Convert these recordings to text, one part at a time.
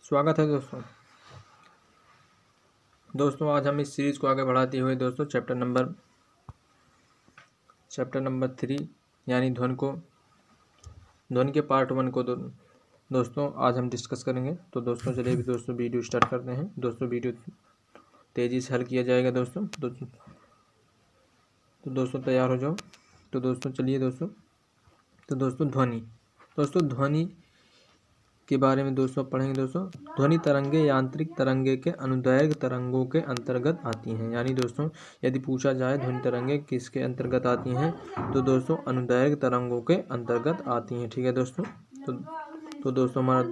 स्वागत है दोस्तों आज हम इस सीरीज़ को आगे बढ़ाते हुए दोस्तों चैप्टर नंबर 3 यानी ध्वनि के पार्ट 1 को दोस्तों आज हम डिस्कस करेंगे। तो दोस्तों चलिए भी दोस्तों वीडियो स्टार्ट करते हैं। दोस्तों वीडियो तेज़ी से हल किया जाएगा दोस्तों। तो दोस्तों तैयार हो जाओ। तो दोस्तों चलिए दोस्तों ध्वनि के बारे में दोस्तों पढ़ेंगे। दोस्तों ध्वनि तरंगे यांत्रिक तरंगे के अनुदैर्घ्य तरंगों के अंतर्गत आती हैं। यानी दोस्तों यदि पूछा जाए ध्वनि तरंगे किसके अंतर्गत आती हैं तो दोस्तों अनुदैर्घ्य तरंगों के अंतर्गत आती हैं। ठीक है दोस्तों। तो दोस्तों हमारा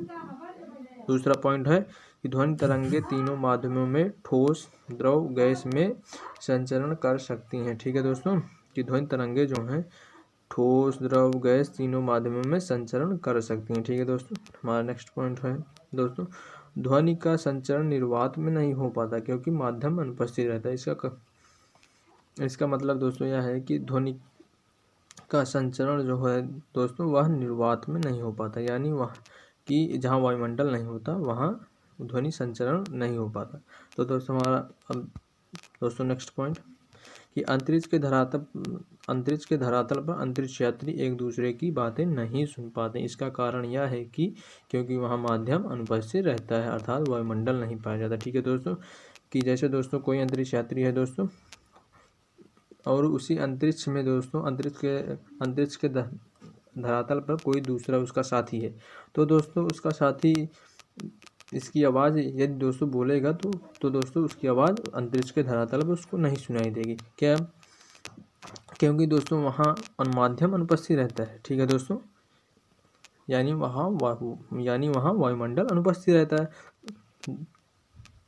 दूसरा पॉइंट है कि ध्वनि तरंगे तीनों माध्यमों में ठोस, द्रव, गैस में संचरण कर सकती हैं। ठीक है दोस्तों कि ध्वनि तरंगे जो हैं ठोस, द्रव, गैस तीनों माध्यमों में संचरण कर सकती हैं। ठीक है दोस्तों। हमारा नेक्स्ट पॉइंट है दोस्तों ध्वनि का संचरण निर्वात में नहीं हो पाता क्योंकि माध्यम अनुपस्थित रहता है। इसका मतलब दोस्तों यह है कि ध्वनि का संचरण जो है दोस्तों वह निर्वात में नहीं हो पाता, यानी वह कि जहाँ वायुमंडल नहीं होता वहाँ ध्वनि संचरण नहीं हो पाता। तो दोस्तों हमारा अब दोस्तों नेक्स्ट पॉइंट कि अंतरिक्ष के धरातल पर अंतरिक्ष यात्री एक दूसरे की बातें नहीं सुन पाते। इसका कारण यह है कि क्योंकि वहाँ माध्यम अनुपस्थित रहता है, अर्थात वायुमंडल नहीं पाया जाता। ठीक है दोस्तों कि जैसे दोस्तों कोई अंतरिक्ष यात्री है दोस्तों और उसी अंतरिक्ष में दोस्तों अंतरिक्ष के धरातल पर कोई दूसरा उसका साथी है, तो दोस्तों उसका साथी इसकी आवाज़ यदि दोस्तों बोलेगा तो दोस्तों उसकी आवाज़ अंतरिक्ष के धरातल पर उसको नहीं सुनाई देगी। क्या? क्योंकि दोस्तों वहाँ माध्यम अनुपस्थित रहता है। ठीक है दोस्तों, यानी वहाँ वायुमंडल अनुपस्थित रहता है।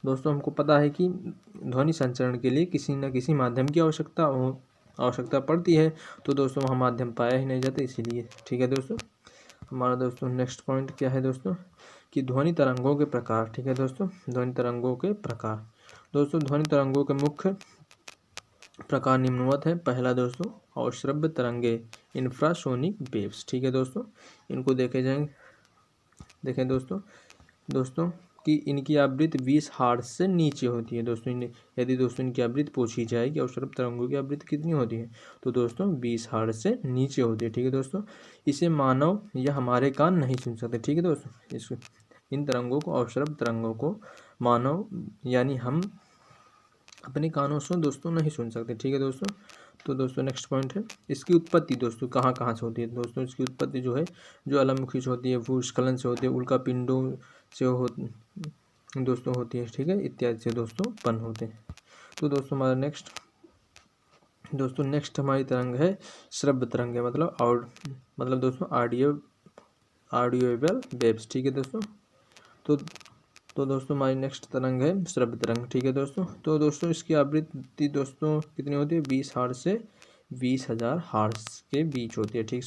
दोस्तों हमको पता है कि ध्वनि संचरण के लिए किसी न किसी माध्यम की आवश्यकता पड़ती है, तो दोस्तों वहाँ माध्यम पाया ही नहीं जाता, इसीलिए। ठीक है दोस्तों। हमारा दोस्तों नेक्स्ट पॉइंट क्या है दोस्तों कि ध्वनि तरंगों के प्रकार। ठीक है दोस्तों, ध्वनि तरंगों के प्रकार। दोस्तों ध्वनि तरंगों के मुख्य प्रकार निम्नवत है। पहला दोस्तों अश्रव्य तरंगे, इंफ्रासोनिक वेव्स। ठीक है दोस्तों, इनको देखें दोस्तों कि इनकी आवृत्ति 20 हर्ट्ज से नीचे होती है। दोस्तों यदि दोस्तों इनकी आवृत्ति पूछी जाए कि अश्रव्य तरंगों की आवृत्ति कितनी होती है तो दोस्तों 20 हर्ट्ज से नीचे होती है। ठीक है दोस्तों, इसे मानव या हमारे कान नहीं सुन सकते। ठीक है दोस्तों, इन तरंगों को, अश्रव्य तरंगों को मानव यानी हम अपने कानों से दोस्तों नहीं सुन सकते। ठीक है दोस्तों। तो दोस्तों नेक्स्ट पॉइंट है इसकी उत्पत्ति दोस्तों कहाँ से होती है। दोस्तों इसकी उत्पत्ति जो है जो ज्वालामुखी से होती है, भूस्खलन से होती है, उल्का पिंडों से दोस्तों होती है। ठीक है, इत्यादि से दोस्तों उत्पन्न होते हैं। तो दोस्तों हमारा नेक्स्ट हमारी तरंग है श्रव्य तरंग, मतलब दोस्तों ऑडियोवेबल वेव्स। ठीक है दोस्तों। तो दोस्तों हमारी नेक्स्ट तरंग है श्रव्य तरंग। ठीक है दोस्तों। तो दोस्तों इसकी आवृत्ति दोस्तों कितनी होती है, 20 हर्ट्ज से 20,000 हर्ट्ज के बीच होती है। ठीक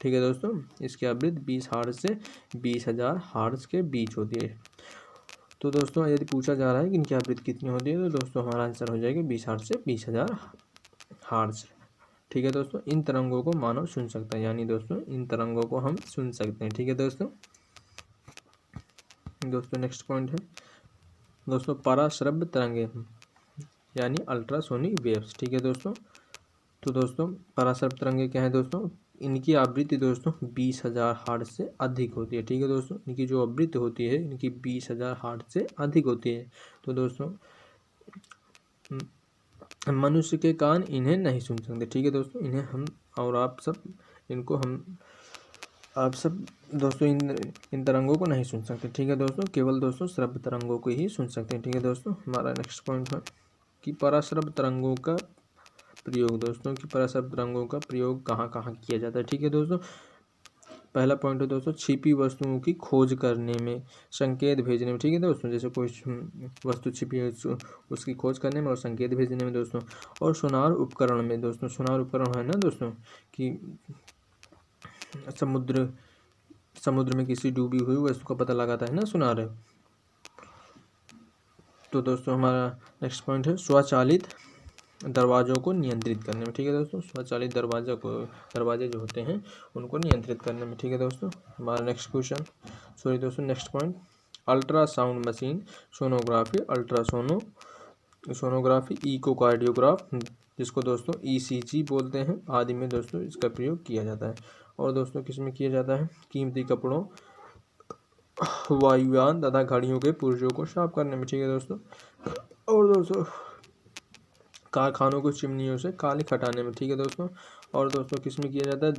है दोस्तों, इसकी आवृत्ति 20 हर्ट्ज से 20,000 हर्ट्ज के बीच होती है। तो दोस्तों यदि पूछा जा रहा है कि इनकी आवृत्ति कितनी होती है तो दोस्तों हमारा आंसर हो जाएगा 20 हर्ट्ज से 20,000 हर्ट्ज। ठीक है दोस्तों, इन तरंगों को मानव सुन सकता है, यानी दोस्तों इन तरंगों को हम सुन सकते हैं। ठीक है दोस्तों नेक्स्ट पॉइंट है दोस्तों पराश्रव्य तरंगे यानी अल्ट्रासोनिक वेव्स। ठीक है दोस्तों। तो दोस्तों पराश्रव्य तरंगे क्या है दोस्तों, इनकी आवृत्ति दोस्तों 20,000 हर्ट्ज से अधिक होती है। ठीक है दोस्तों, इनकी जो आवृत्ति होती है इनकी 20,000 हर्ट्ज से अधिक होती है। तो दोस्तों मनुष्य के कान इन्हें नहीं सुन सकते। ठीक है दोस्तों, इन्हें हम और आप सब दोस्तों इन तरंगों को नहीं सुन सकते। ठीक है दोस्तों, केवल दोस्तों श्रव्य तरंगों को ही सुन सकते हैं। ठीक है दोस्तों। हमारा नेक्स्ट पॉइंट है कि पराश्रव्य तरंगों का प्रयोग। दोस्तों की पराश्रव्य तरंगों का प्रयोग कहाँ किया जाता है। ठीक है दोस्तों, पहला पॉइंट है दोस्तों छिपी वस्तुओं की खोज करने में, संकेत भेजने में। ठीक है दोस्तों, जैसे कोई वस्तु छिपी है उसकी खोज करने में और संकेत भेजने में दोस्तों, और सोनार उपकरण में। दोस्तों सोनार उपकरण है ना दोस्तों कि समुद्र में किसी डूबी हुई वस्तु का पता लगाता है ना सोनार है। तो दोस्तों हमारा नेक्स्ट पॉइंट है स्वचालित दरवाज़ों को नियंत्रित करने में, ठीक है दोस्तों। स्वचालित दरवाजे जो होते हैं उनको नियंत्रित करने में, ठीक है दोस्तों। हमारा नेक्स्ट क्वेश्चन, सॉरी दोस्तों, next point, ultrasound machine, sonography, sonography, echocardiograph, जिसको दोस्तों ईसीजी बोलते हैं, आदि में दोस्तों इसका प्रयोग किया जाता है। और दोस्तों किस में किया जाता है? कीमती कपड़ों, वायुयान तथा घड़ियों के पुर्जों को साफ करने में, ठीक है दोस्तों। और दोस्तों कारखानों को चिमनियों से कालिख हटाने में, ठीक है दोस्तों। और दोस्तों किस में किया जाता है?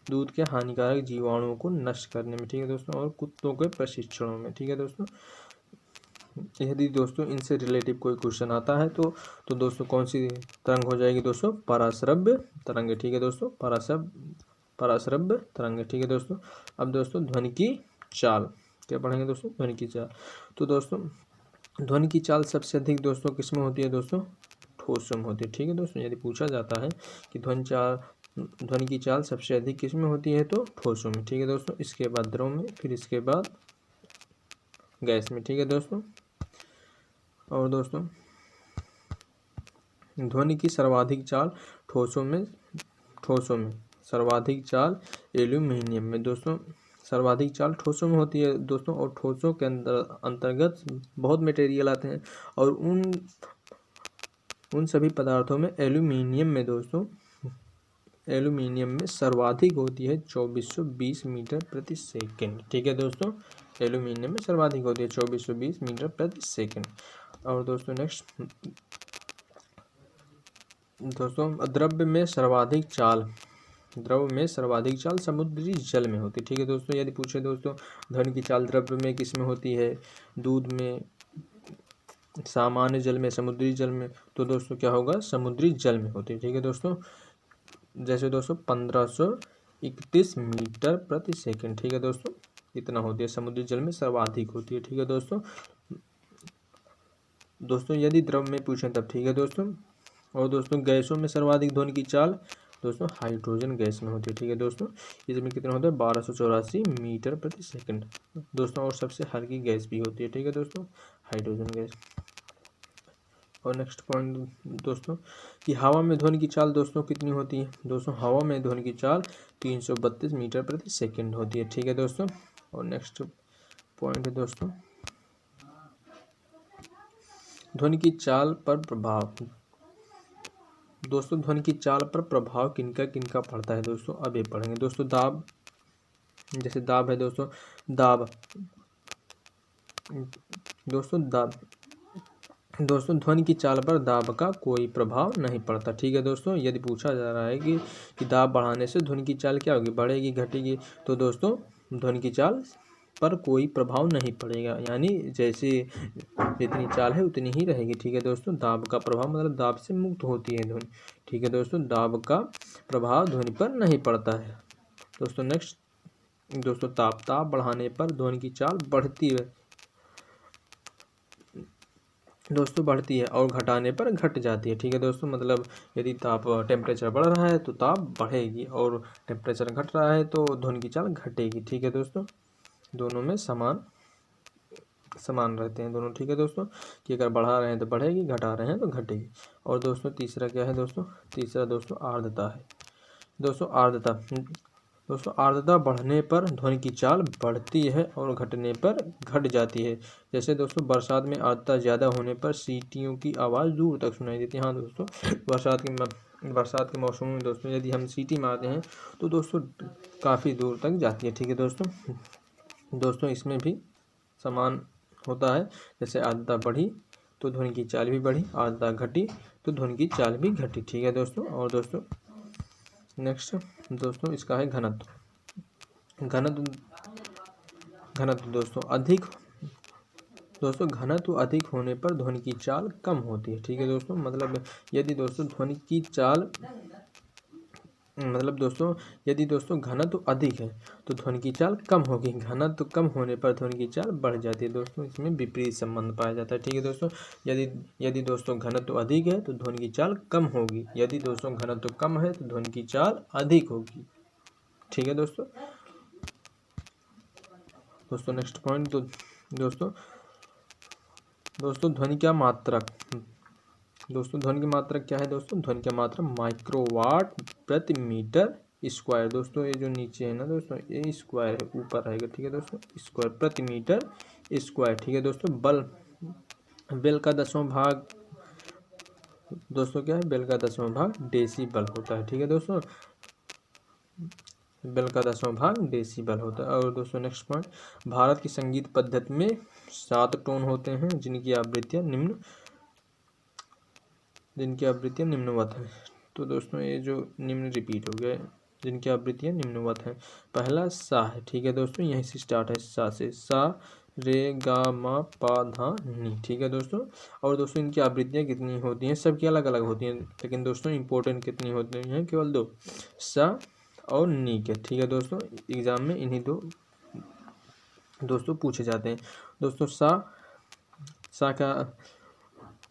दूध के हानिकारक जीवाणुओं को नष्ट करने में, ठीक है दोस्तों। और कुत्तों के प्रशिक्षणों में, ठीक है दोस्तों। यदि दोस्तों इनसे रिलेटिव कोई क्वेश्चन आता है तो दोस्तों कौन सी तरंग हो जाएगी दोस्तों? पराश्रव्य तरंग, ठीक है दोस्तों। पराश्रव्य तरंग, ठीक है दोस्तों। अब दोस्तों ध्वनि की चाल क्या पढ़ेंगे दोस्तों? ध्वनि की चाल। तो दोस्तों ध्वनि की चाल सबसे अधिक दोस्तों किसमें होती है दोस्तों? ठोसों में होती है, ठीक है दोस्तों। यदि पूछा जाता है कि ध्वनि की चाल सबसे अधिक किसमें होती है तो ठोसों में, ठीक है दोस्तों। इसके बाद द्रव में, फिर इसके बाद गैस में, ठीक है दोस्तों। और दोस्तों ध्वनि की सर्वाधिक चाल ठोसों में सर्वाधिक चाल एल्यूमीनियम में दोस्तों, सर्वाधिक चाल ठोसों में होती है दोस्तों। और ठोसों के अंतर्गत बहुत मटेरियल आते हैं, और उन सभी पदार्थों में एल्यूमीनियम में सर्वाधिक होती है 2420 मीटर प्रति सेकंड, ठीक है दोस्तों। एल्यूमीनियम में सर्वाधिक होती है 2420 मीटर प्रति सेकंड। और दोस्तों नेक्स्ट दोस्तों, द्रव में सर्वाधिक चाल समुद्री जल में होती है, ठीक है दोस्तों। यदि पूछे दोस्तों ध्वनि की चाल द्रव में किस में होती है? दूध में, सामान्य जल में, समुद्री जल में, तो दोस्तों क्या होगा? समुद्री जल में होती है, ठीक है दोस्तों। जैसे दोस्तों 1531 मीटर प्रति सेकंड, ठीक है दोस्तों, इतना होती है। समुद्री जल में सर्वाधिक होती है, ठीक है दोस्तों। यदि द्रव में पूछें तब, ठीक है दोस्तों। और दोस्तों गैसों में सर्वाधिक ध्वनि की चाल दोस्तों हाइड्रोजन गैस में होती है, ठीक है दोस्तों। इसमें कितना होता है? 1284 मीटर प्रति सेकंड दोस्तों। और सबसे हल्की गैस भी होती है, ठीक है दोस्तों, हाइड्रोजन गैस। और नेक्स्ट पॉइंट दोस्तों कि हवा में ध्वनि की चाल दोस्तों कितनी होती है? दोस्तों हवा में ध्वनि की चाल 332 मीटर प्रति सेकंड होती है, ठीक है दोस्तों। और नेक्स्ट पॉइंट है दोस्तों ध्वनि की चाल पर प्रभाव। दोस्तों ध्वनि की चाल पर प्रभाव किनका किनका पड़ता है दोस्तों? अब ये पढ़ेंगे दोस्तों। दाब, जैसे दाब है दोस्तों, दोस्तों ध्वनि की चाल पर दाब का कोई प्रभाव नहीं पड़ता, ठीक है दोस्तों। यदि पूछा जा रहा है कि दाब बढ़ाने से ध्वनि की चाल क्या होगी? बढ़ेगी, घटेगी? तो दोस्तों ध्वनि की चाल पर कोई प्रभाव नहीं पड़ेगा, यानी जैसे जितनी चाल है उतनी ही रहेगी, ठीक है दोस्तों। दाब का प्रभाव मतलब दाब से मुक्त होती है ध्वनि, ठीक है दोस्तों। दाब का प्रभाव ध्वनि पर नहीं पड़ता है दोस्तों। नेक्स्ट दोस्तों ताप बढ़ाने पर ध्वनि की चाल बढ़ती है दोस्तों, बढ़ती है, और घटाने पर घट जाती है, ठीक है दोस्तों। मतलब यदि टेम्परेचर बढ़ रहा है तो ताप बढ़ेगी, और टेम्परेचर घट रहा है तो ध्वनि की चाल घटेगी, ठीक है दोस्तों। दोनों में समान रहते हैं दोनों, ठीक है दोस्तों। कि अगर बढ़ा रहे हैं तो बढ़ेगी, घटा रहे हैं तो घटेगी। और दोस्तों तीसरा क्या है दोस्तों? तीसरा दोस्तों आर्द्रता है दोस्तों। आर्द्रता बढ़ने पर ध्वनि की चाल बढ़ती है और घटने पर घट जाती है। जैसे दोस्तों बरसात में आर्द्रता ज़्यादा होने पर सीटियों की आवाज़ दूर तक सुनाई देती है। हाँ दोस्तों, बरसात के मौसम में दोस्तों यदि हम सीटी मारते हैं तो दोस्तों काफ़ी दूर तक जाती है, ठीक है दोस्तों। इसमें भी समान होता है, जैसे आर्द्रता बढ़ी तो ध्वनि की चाल भी बढ़ी, आर्द्रता घटी तो ध्वनि की चाल भी घटी, ठीक है दोस्तों। और दोस्तों नेक्स्ट दोस्तों इसका है घनत्व दोस्तों घनत्व अधिक होने पर ध्वनि की चाल कम होती है, ठीक है दोस्तों। मतलब यदि दोस्तों घनत्व अधिक है तो ध्वनि की चाल कम होगी, घनत्व कम होने पर ध्वनि की चाल बढ़ जाती है दोस्तों। इसमें विपरीत संबंध पाया जाता है, ठीक है दोस्तों। यदि दोस्तों घनत्व अधिक है तो ध्वनि की चाल कम होगी, यदि दोस्तों घनत्व कम है तो ध्वनि की चाल अधिक होगी, ठीक है दोस्तों। नेक्स्ट पॉइंट दोस्तों ध्वनि का मात्रक दोस्तों ध्वनि की मात्रा क्या है दोस्तों? ध्वनि की मात्रा माइक्रोवाट प्रति मीटर स्क्वायर। दोस्तों ये जो नीचे है ना दोस्तों, ये स्क्वायर है, ऊपर रहेगा, ठीक है दोस्तों, स्क्वायर प्रति मीटर स्क्वायर, ठीक है दोस्तों। बेल का 10वां भाग दोस्तों क्या है? बेल का 10वां भाग डेसीबल होता है, ठीक है दोस्तों। बेल का 10वां भाग डेसीबल होता है। और दोस्तों नेक्स्ट पॉइंट, भारत की संगीत पद्धति में 7 टोन होते हैं जिनकी आवृत्तियां निम्नवत हैं। तो दोस्तों ये जो निम्न रिपीट हो गए, जिनकी आवृत्तियां निम्नवत हैं। पहला सा है, ठीक है दोस्तों, यहीं से स्टार्ट है, सा से। सा रे गा मा पा धा नी, ठीक है दोस्तों। और दोस्तों इनकी आवृत्तियां कितनी होती हैं? सबकी अलग अलग होती हैं, लेकिन दोस्तों इंपॉर्टेंट कितनी होती हैं? केवल 2, सा और नी के, ठीक है दोस्तों। एग्जाम में इन्हीं 2 दोस्तों पूछे जाते हैं। दोस्तों सा का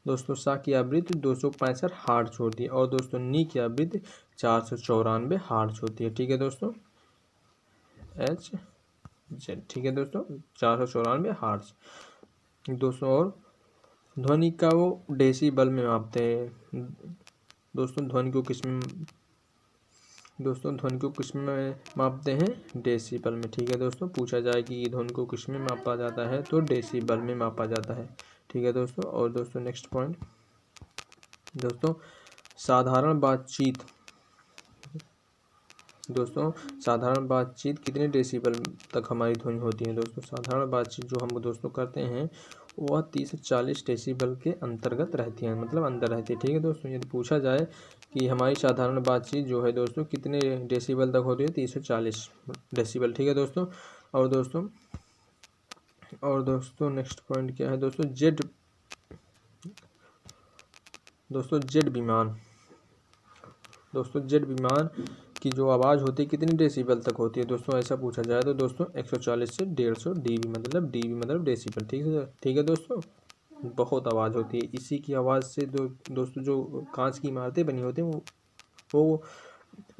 दोस्तों सा की आवृत्ति 265 हार्ट्ज होती है, और दोस्तों नी की आवृत्ति 494 हार्ट्ज होती है, ठीक है दोस्तों, एच जेड, ठीक है दोस्तों, 494 हार्ट्ज दोस्तों। और ध्वनि का वो डेसीबल में मापते हैं। दोस्तों ध्वनि को किस में मापते हैं? डेसीबल में, ठीक है दोस्तों। पूछा जाए कि ध्वनि को किस में मापा जाता है, तो डेसीबल में मापा जाता है, ठीक है दोस्तों। और दोस्तों नेक्स्ट पॉइंट, दोस्तों साधारण बातचीत कितने डेसीबल तक हमारी ध्वनि होती है? दोस्तों साधारण बातचीत जो हम दोस्तों करते हैं वह 30 से 40 डेसीबल के अंतर्गत रहती है, मतलब अंदर रहती है, ठीक है दोस्तों। यदि पूछा जाए कि हमारी साधारण बातचीत जो है दोस्तों कितने डेसीबल तक होती है? 30 से 40 डेसीबल, ठीक है दोस्तों। और दोस्तों नेक्स्ट पॉइंट क्या है दोस्तों? जेट विमान की जो आवाज़ होती है कितनी डेसीबल तक होती है? दोस्तों ऐसा पूछा जाए तो दोस्तों 140 से 150 डीबी, मतलब डेसीबल, ठीक है दोस्तों। बहुत आवाज़ होती है, इसी की आवाज़ से दोस्तों जो कांच की इमारतें बनी होती हैं वो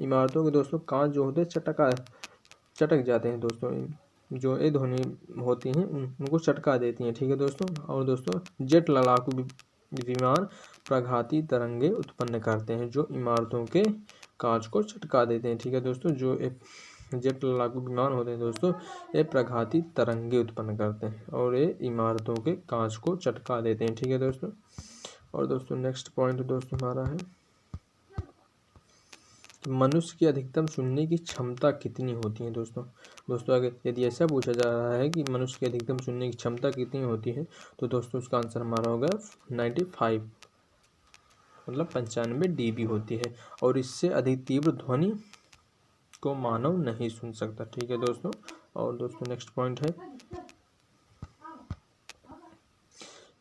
इमारतों के दोस्तों कांच जो होते हैं चटक जाते हैं दोस्तों। जो ये ध्वनि होती हैं उनको चटका देती हैं, ठीक है दोस्तों। और दोस्तों जेट लड़ाकू विमान प्रघाती तरंगे उत्पन्न करते हैं जो इमारतों के कांच को चटका देते हैं, ठीक है दोस्तों। जो जेट लड़ाकू विमान होते हैं दोस्तों, ये प्रघाती तरंगे उत्पन्न करते हैं और ये इमारतों के कांच को चटका देते हैं, ठीक है दोस्तों। और दोस्तों नेक्स्ट पॉइंट दोस्तों हमारा है, मनुष्य की अधिकतम सुनने की क्षमता कितनी होती है? दोस्तों अगर यदि ऐसा पूछा जा रहा है कि मनुष्य की अधिकतम सुनने की क्षमता कितनी होती है, तो दोस्तों उसका आंसर हमारा होगा 95, मतलब 95 डीबी होती है। और इससे अधिक तीव्र ध्वनि को मानव नहीं सुन सकता, ठीक है दोस्तों। और दोस्तों नेक्स्ट पॉइंट है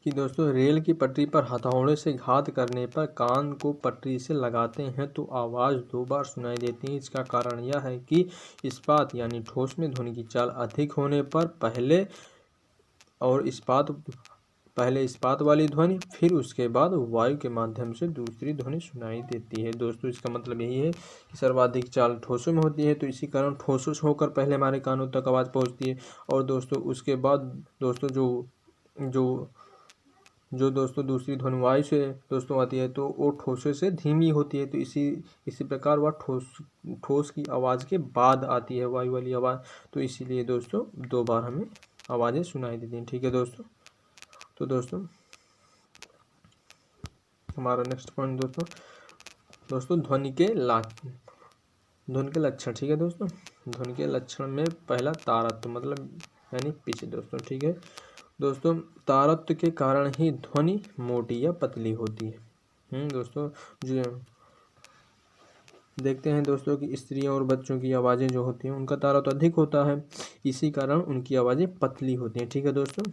कि दोस्तों रेल की पटरी पर हथौड़े से घात करने पर कान को पटरी से लगाते हैं तो आवाज़ 2 बार सुनाई देती है। इसका कारण यह है कि इस्पात यानी ठोस में ध्वनि की चाल अधिक होने पर पहले इस्पात वाली ध्वनि, फिर उसके बाद वायु के माध्यम से दूसरी ध्वनि सुनाई देती है। दोस्तों इसका मतलब यही है कि सर्वाधिक चाल ठोसों में होती है, तो इसी कारण ठोसों से होकर पहले हमारे कानों तक आवाज़ पहुँचती है, और दोस्तों उसके बाद दोस्तों जो दोस्तों दूसरी ध्वनि वायु से दोस्तों आती है तो वो ठोसों से धीमी होती है, तो इसी प्रकार वह ठोस की आवाज़ के बाद आती है वायु वाली आवाज़, तो इसीलिए दोस्तों 2 बार हमें आवाज़ें सुनाई देती हैं, ठीक है दोस्तों। तो दोस्तों हमारा नेक्स्ट पॉइंट दोस्तों ध्वनि के लक्षण, ठीक है दोस्तों। ध्वनि के लक्षण में पहला तारत्व, मतलब यानी पिच दोस्तों, ठीक है दोस्तों। तारत्व के कारण ही ध्वनि मोटी या पतली होती है। दोस्तों जो देखते हैं दोस्तों कि स्त्रियों और बच्चों की आवाज़ें जो होती हैं उनका तारत्व अधिक होता है, इसी कारण उनकी आवाज़ें पतली होती हैं, ठीक है दोस्तों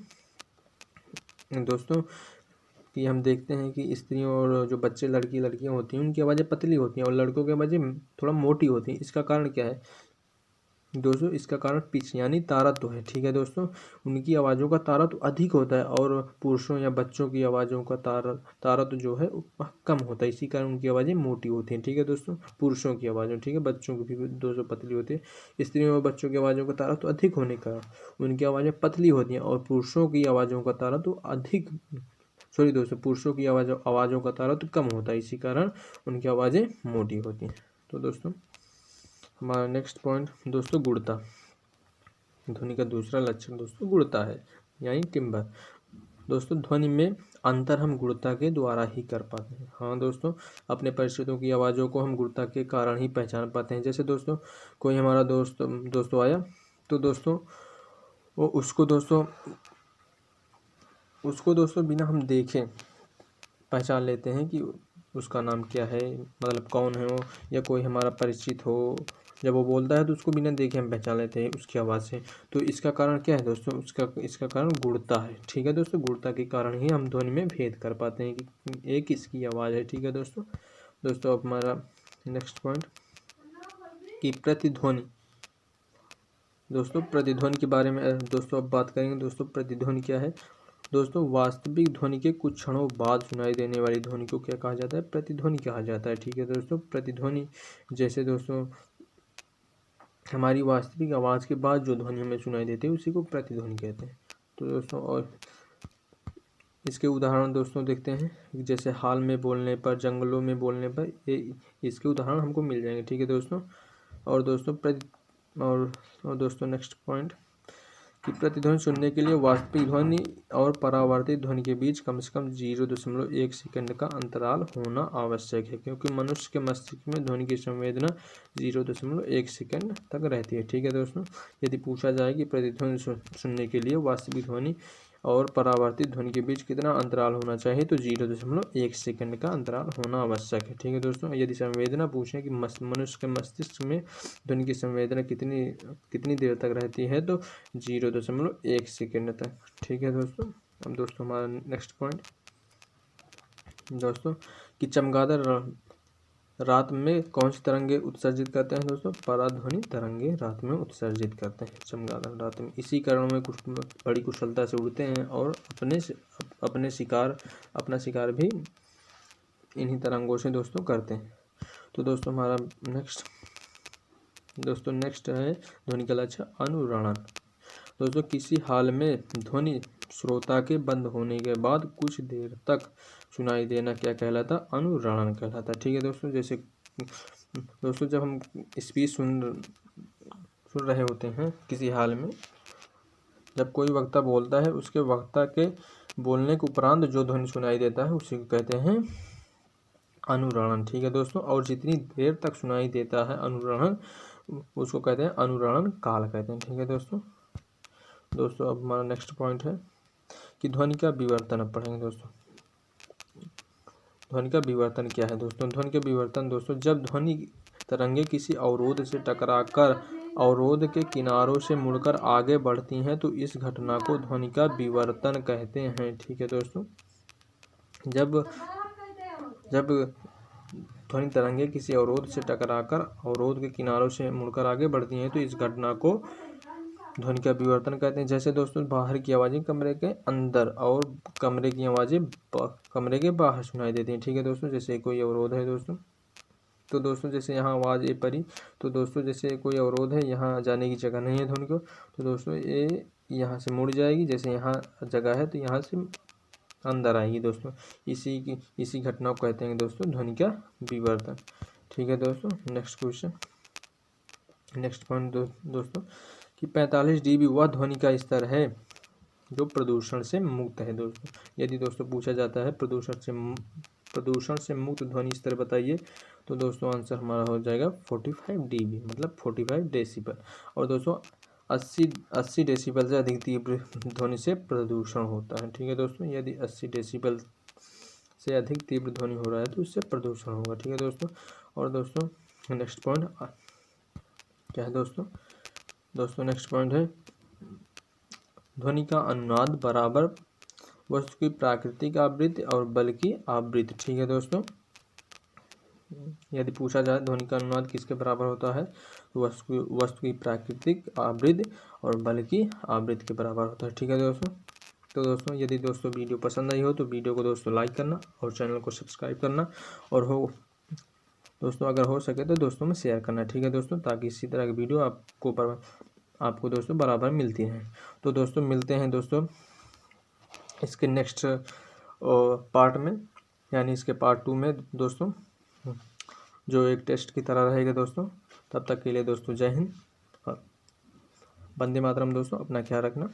कि हम देखते हैं कि स्त्रियों और जो बच्चे लड़कियां होती हैं उनकी आवाज़ें पतली होती हैं और लड़कों की आवाज़ें थोड़ा मोटी होती हैं। इसका कारण क्या है दोस्तों? इसका कारण पिच यानी तारत्व है, ठीक है दोस्तों। उनकी आवाज़ों का तारत्व अधिक होता है और पुरुषों या बच्चों की आवाज़ों का तारत्व जो है कम होता है, इसी कारण उनकी आवाज़ें मोटी होती हैं, ठीक है दोस्तों। पुरुषों की आवाज़ों, ठीक है, बच्चों की भी दोस्तों पतली होती है। स्त्रियों और बच्चों की आवाज़ों का तारत्व अधिक होने का उनकी आवाज़ें पतली होती हैं और पुरुषों की आवाज़ों का तारत्व अधिक सॉरी दोस्तों, पुरुषों की आवाज़ों का तारतम्य कम होता है, इसी कारण उनकी आवाज़ें मोटी होती हैं। तो दोस्तों हमारा नेक्स्ट पॉइंट दोस्तों गुणता। ध्वनि का दूसरा लक्षण दोस्तों गुणता है, यानी टिम्बर। दोस्तों ध्वनि में अंतर हम गुणता के द्वारा ही कर पाते हैं। हाँ दोस्तों, अपने परिचितों की आवाज़ों को हम गुणता के कारण ही पहचान पाते हैं। जैसे दोस्तों कोई हमारा दोस्तों आया तो दोस्तों वो उसको दोस्तों बिना हम देखें पहचान लेते हैं कि उसका नाम क्या है, मतलब कौन है वो, या कोई हमारा परिचित हो। जब वो बोलता है तो उसको बिना देखे हम पहचान लेते हैं उसकी आवाज़ से। तो इसका कारण क्या है दोस्तों, इसका कारण गुणता है। ठीक है दोस्तों, गुणता के कारण ही हम ध्वनि में भेद कर पाते हैं कि ये किसकी आवाज़ है। ठीक है दोस्तों अब हमारा नेक्स्ट पॉइंट कि प्रतिध्वनि। दोस्तों प्रतिध्वनि के बारे में दोस्तों अब बात करेंगे। दोस्तों प्रतिध्वनि क्या है दोस्तों, वास्तविक ध्वनि के कुछ क्षणों बाद सुनाई देने वाली ध्वनि को क्या कहा जाता है, प्रतिध्वनि कहा जाता है। ठीक है दोस्तों, प्रतिध्वनि जैसे दोस्तों हमारी वास्तविक आवाज़ के बाद जो ध्वनि हमें सुनाई देती है उसी को प्रतिध्वनि कहते हैं। तो दोस्तों और इसके उदाहरण दोस्तों देखते हैं, जैसे हाल में बोलने पर, जंगलों में बोलने पर, ये इसके उदाहरण हमको मिल जाएंगे। ठीक है दोस्तों, और दोस्तों नेक्स्ट पॉइंट कि प्रतिध्वनि सुनने के लिए वास्तविक ध्वनि और परावर्तित ध्वनि के बीच कम से कम 0.1 सेकंड का अंतराल होना आवश्यक है, क्योंकि मनुष्य के मस्तिष्क में ध्वनि की संवेदना 0.1 सेकंड तक रहती है। ठीक है दोस्तों, यदि पूछा जाए कि प्रतिध्वनि सुनने के लिए वास्तविक ध्वनि और परावर्तित ध्वनि के बीच कितना अंतराल होना चाहिए, तो 0.1 सेकंड का अंतराल होना आवश्यक है। ठीक है दोस्तों, यदि संवेदना पूछें कि मनुष्य के मस्तिष्क में ध्वनि की संवेदना कितनी देर तक रहती है, तो 0.1 सेकंड तक। ठीक है दोस्तों, अब दोस्तों हमारा नेक्स्ट पॉइंट दोस्तों कि चमगादड़ रात में कौन सी तरंगे उत्सर्जित करते हैं दोस्तों, पराध्वनि तरंगे रात में उत्सर्जित करते हैं चमगादड़ रात में। इसी कारण में कुछ बड़ी कुशलता से उड़ते हैं और अपना शिकार भी इन्हीं तरंगों से दोस्तों करते हैं। तो दोस्तों हमारा नेक्स्ट है ध्वनि का लक्षण अनुरणन। दोस्तों किसी हाल में ध्वनि श्रोता के बंद होने के बाद कुछ देर तक सुनाई देना क्या कहलाता, अनुरणन कहलाता। ठीक है दोस्तों, जैसे दोस्तों जब हम स्पीच सुन रहे होते हैं किसी हाल में, जब कोई वक्ता बोलता है उसके वक्ता के बोलने के उपरांत जो ध्वनि सुनाई देता है उसी को कहते हैं अनुरणन। ठीक है दोस्तों, और जितनी देर तक सुनाई देता है अनुरणन उसको कहते हैं अनुरणन काल कहते हैं। ठीक है दोस्तों अब हमारा नेक्स्ट पॉइंट है कि ध्वनि का विवर्तन। अब पढ़ेंगे दोस्तों ध्वनि का विवर्तन क्या है दोस्तों। ध्वनि का विवर्तन दोस्तों, जब ध्वनि तरंगे किसी अवरोध से टकराकर अवरोध के किनारों से मुड़कर आगे बढ़ती हैं तो इस घटना को ध्वनि का विवर्तन कहते हैं। ठीक है दोस्तों, जब ध्वनि तरंगे किसी अवरोध से टकराकर अवरोध के किनारों से मुड़कर आगे बढ़ती हैं तो इस घटना को ध्वनि का विवर्तन कहते हैं। जैसे दोस्तों बाहर की आवाज़ें कमरे के अंदर और कमरे की आवाज़ें कमरे के बाहर सुनाई देती हैं। ठीक है दोस्तों, जैसे कोई अवरोध है दोस्तों, तो दोस्तों जैसे यहाँ आवाज़ ये पड़ी, तो दोस्तों जैसे कोई अवरोध है, यहाँ जाने की जगह नहीं है ध्वनि को, तो दोस्तों ये यहाँ से मुड़ जाएगी। जैसे यहाँ जगह है तो यहाँ से अंदर आएगी दोस्तों। इसी घटना को कहते हैं दोस्तों ध्वनि का विवर्तन। ठीक है दोस्तों, नेक्स्ट पॉइंट दोस्तों कि 45 dB वह ध्वनि का स्तर है जो प्रदूषण से मुक्त है दोस्तों। यदि दोस्तों पूछा जाता है प्रदूषण से मुक्त ध्वनि स्तर बताइए, तो दोस्तों आंसर हमारा हो जाएगा 45 dB, मतलब 45 डेसिबल। और दोस्तों 80 डेसिबल से अधिक तीव्र ध्वनि से प्रदूषण होता है। ठीक है दोस्तों, यदि 80 डेसिबल से अधिक तीव्र ध्वनि हो रहा है तो इससे प्रदूषण होगा। ठीक है दोस्तों, और दोस्तों नेक्स्ट पॉइंट क्या है दोस्तों नेक्स्ट पॉइंट है ध्वनि का अनुनाद बराबर वस्तु की प्राकृतिक आवृत्ति और बल की आवृत्ति। ठीक है दोस्तों, यदि पूछा जाए ध्वनि का अनुनाद किसके बराबर होता है, तो वस्तु की प्राकृतिक आवृत्ति और बल की आवृत्ति के बराबर होता है। ठीक है दोस्तों, तो दोस्तों यदि दोस्तों वीडियो पसंद आई हो तो वीडियो को दोस्तों लाइक करना और चैनल को सब्सक्राइब करना, और दोस्तों अगर हो सके तो दोस्तों में शेयर करना। ठीक है दोस्तों, ताकि इसी तरह की वीडियो आपको दोस्तों बराबर मिलती हैं। तो दोस्तों मिलते हैं दोस्तों इसके नेक्स्ट और पार्ट में, यानी इसके पार्ट 2 में दोस्तों, जो एक टेस्ट की तरह रहेगा दोस्तों। तब तक के लिए दोस्तों जय हिंद, वंदे मातरम दोस्तों, अपना ख्याल रखना।